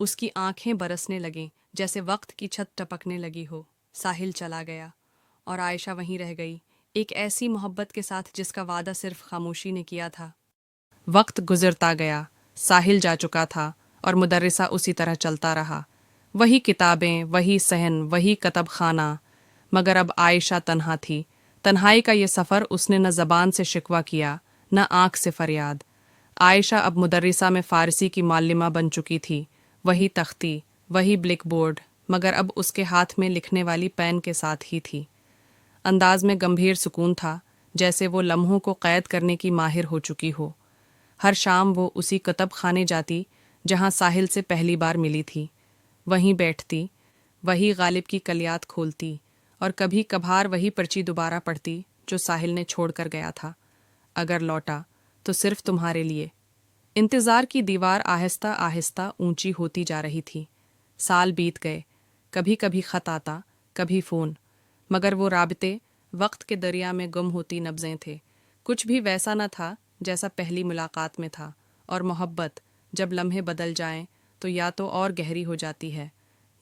اس کی آنکھیں برسنے لگیں جیسے وقت کی چھت ٹپکنے لگی ہو۔ ساحل چلا گیا اور عائشہ وہیں رہ گئی، ایک ایسی محبت کے ساتھ جس کا وعدہ صرف خاموشی نے کیا تھا۔ وقت گزرتا گیا، ساحل جا چکا تھا اور مدرسہ اسی طرح چلتا رہا، وہی کتابیں، وہی صحن، وہی کتب خانہ، مگر اب عائشہ تنہا تھی۔ تنہائی کا یہ سفر اس نے نہ زبان سے شکوہ کیا، نہ آنکھ سے فریاد۔ عائشہ اب مدرسہ میں فارسی کی معلمہ بن چکی تھی، وہی تختی، وہی بلیک بورڈ، مگر اب اس کے ہاتھ میں لکھنے والی پین کے ساتھ ہی تھی۔ انداز میں گمبھیر سکون تھا، جیسے وہ لمحوں کو قید کرنے کی ماہر ہو چکی ہو۔ ہر شام وہ اسی کتب خانے جاتی جہاں ساحل سے پہلی بار ملی تھی، وہیں بیٹھتی، وہی غالب کی کلیات کھولتی اور کبھی کبھار وہی پرچی دوبارہ پڑھتی جو ساحل نے چھوڑ کر گیا تھا۔ اگر لوٹا تو صرف تمہارے لیے۔ انتظار کی دیوار آہستہ آہستہ اونچی ہوتی جا رہی تھی۔ سال بیت گئے، کبھی کبھی خط آتا، کبھی فون، مگر وہ رابطے وقت کے دریا میں گم ہوتی نبضیں تھے۔ کچھ بھی ویسا نہ تھا جیسا پہلی ملاقات میں تھا، اور محبت جب لمحے بدل جائیں تو یا تو اور گہری ہو جاتی ہے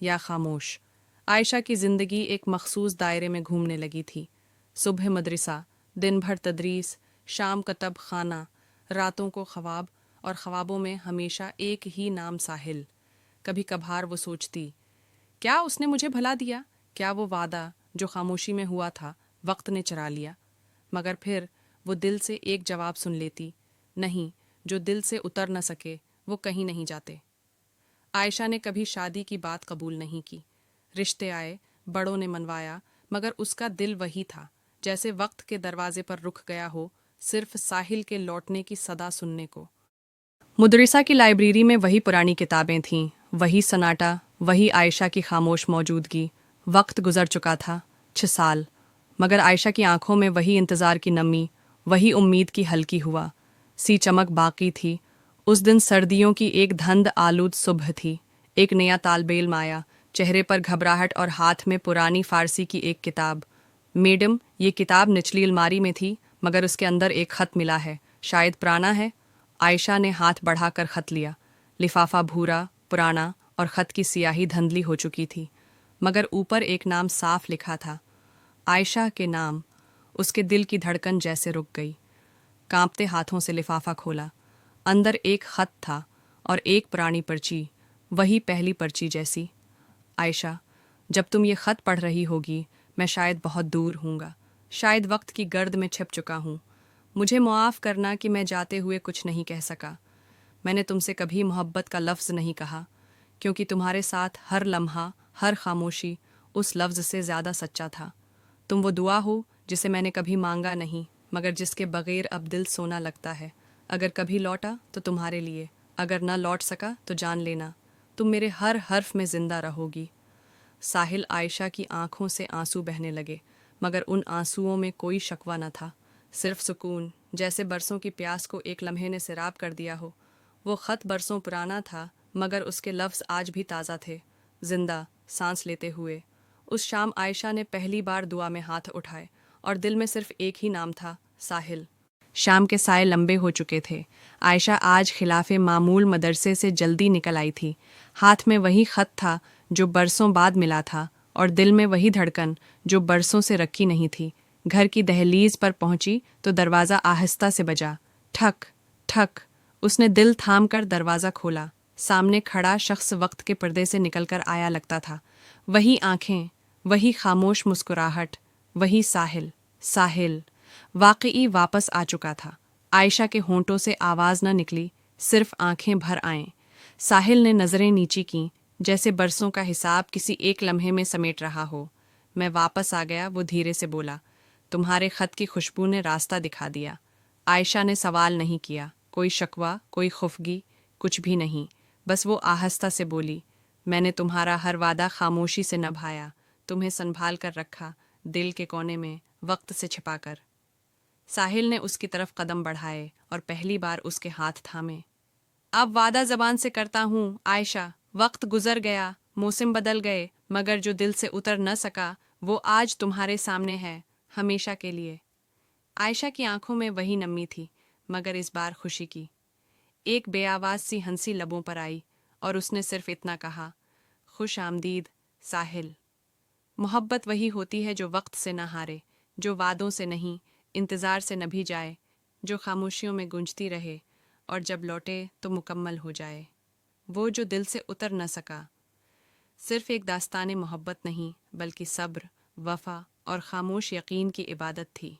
یا خاموش۔ عائشہ کی زندگی ایک مخصوص دائرے میں گھومنے لگی تھی۔ صبح مدرسہ، دن بھر تدریس، شام کتب خانہ، راتوں کو خواب، اور خوابوں میں ہمیشہ ایک ہی نام ساحل۔ کبھی کبھار وہ سوچتی، کیا اس نے مجھے بھلا دیا؟ کیا وہ وعدہ جو خاموشی میں ہوا تھا وقت نے چرا لیا؟ مگر پھر وہ دل سے ایک جواب سن لیتی، نہیں، جو دل سے اتر نہ سکے وہ کہیں نہیں جاتے۔ عائشہ نے کبھی شادی کی بات قبول نہیں کی۔ رشتے آئے، بڑوں نے منوایا، مگر اس کا دل وہی تھا، جیسے وقت کے دروازے پر رک گیا ہو، صرف ساحل کے لوٹنے کی صدا سننے کو۔ مدرسہ کی لائبریری میں وہی پرانی کتابیں تھیں، وہی سناٹا، وہی عائشہ کی خاموش موجودگی۔ وقت گزر چکا تھا، 6 سال، مگر عائشہ کی آنکھوں میں وہی انتظار کی نمی، وہی امید کی ہلکی ہوا سی چمک باقی تھی۔ اس دن سردیوں کی ایک دھند آلود صبح تھی۔ ایک نیا طالب علم آیا، چہرے پر گھبراہٹ اور ہاتھ میں پرانی فارسی کی ایک کتاب۔ میڈم، یہ کتاب نچلی الماری میں تھی، مگر اس کے اندر ایک خط ملا ہے، شاید پرانا ہے۔ عائشہ نے ہاتھ بڑھا کر خط لیا۔ لفافہ بھورا، پرانا، اور خط کی سیاہی دھندلی ہو چکی تھی، مگر اوپر ایک نام صاف لکھا تھا، عائشہ کے نام۔ اس کے دل کی دھڑکن جیسے رک گئی۔ کانپتے ہاتھوں سے لفافہ کھولا۔ اندر ایک خط تھا اور ایک پرانی پرچی، وہی پہلی پرچی جیسی۔ عائشہ، جب تم یہ خط پڑھ رہی ہوگی میں شاید بہت دور ہوں گا، شاید وقت کی گرد میں چھپ چکا ہوں۔ مجھے معاف کرنا کہ میں جاتے ہوئے کچھ نہیں کہہ سکا۔ میں نے تم سے کبھی محبت کا لفظ نہیں کہا، کیونکہ تمہارے ساتھ ہر لمحہ، ہر خاموشی اس لفظ سے زیادہ سچا تھا۔ تم وہ دعا ہو جسے میں نے کبھی مانگا نہیں، مگر جس کے بغیر اب دل سونا لگتا ہے۔ اگر کبھی لوٹا تو تمہارے لیے، اگر نہ لوٹ سکا تو جان لینا، تم میرے ہر حرف میں زندہ رہو گی۔ ساحل عائشہ کی آنکھوں سے آنسو بہنے لگے، مگر ان آنسوؤں میں کوئی شکوہ نہ تھا، صرف سکون، جیسے برسوں کی پیاس کو ایک لمحے نے سیراب کر دیا ہو۔ وہ خط برسوں پرانا تھا، مگر اس کے لفظ آج بھی تازہ تھے، زندہ، سانس لیتے ہوئے۔ اس شام عائشہ نے پہلی بار دعا میں ہاتھ اٹھائے، اور دل میں صرف ایک ہی نام تھا، ساحل۔ شام کے سائے لمبے ہو چکے تھے۔ عائشہ آج خلاف معمول مدرسے سے جلدی نکل آئی تھی۔ ہاتھ میں وہی خط تھا جو برسوں بعد ملا تھا، اور دل میں وہی دھڑکن جو برسوں سے رکھی نہیں تھی۔ گھر کی دہلیز پر پہنچی تو دروازہ آہستہ سے بجا، ٹھک ٹھک۔ اس نے دل تھام کر دروازہ کھولا۔ سامنے کھڑا شخص وقت کے پردے سے نکل کر آیا لگتا تھا، وہی آنکھیں، وہی خاموش مسکراہٹ، وہی ساحل۔ ساحل واقعی واپس آ چکا تھا۔ عائشہ کے ہونٹوں سے آواز نہ نکلی، صرف آنکھیں بھر آئیں۔ ساحل نے نظریں نیچی کیں، جیسے برسوں کا حساب کسی ایک لمحے میں سمیٹ رہا ہو۔ میں واپس آ گیا، وہ دھیرے سے بولا۔ تمہارے خط کی خوشبو نے راستہ دکھا دیا۔ عائشہ نے سوال نہیں کیا، کوئی شکوہ، کوئی خفگی، کچھ بھی نہیں، بس وہ آہستہ سے بولی، میں نے تمہارا ہر وعدہ خاموشی سے نبھایا، تمہیں سنبھال کر رکھا، دل کے کونے میں، وقت سے چھپا کر۔ ساحل نے اس کی طرف قدم بڑھائے اور پہلی بار اس کے ہاتھ تھامے۔ اب وعدہ زبان سے کرتا ہوں عائشہ، وقت گزر گیا، موسم بدل گئے، مگر جو دل سے اتر نہ سکا وہ آج تمہارے سامنے ہے، ہمیشہ کے لیے۔ عائشہ کی آنکھوں میں وہی نمی تھی، مگر اس بار خوشی کی۔ ایک بے آواز سی ہنسی لبوں پر آئی، اور اس نے صرف اتنا کہا، خوش آمدید ساحل۔ محبت وہی ہوتی ہے جو وقت سے نہ ہارے، جو وعدوں سے نہیں، انتظار سے نہ بھی جائے، جو خاموشیوں میں گونجتی رہے اور جب لوٹے تو مکمل ہو جائے۔ وہ جو دل سے اتر نہ سکا، صرف ایک داستان محبت نہیں بلکہ صبر، وفا اور خاموش یقین کی عبادت تھی۔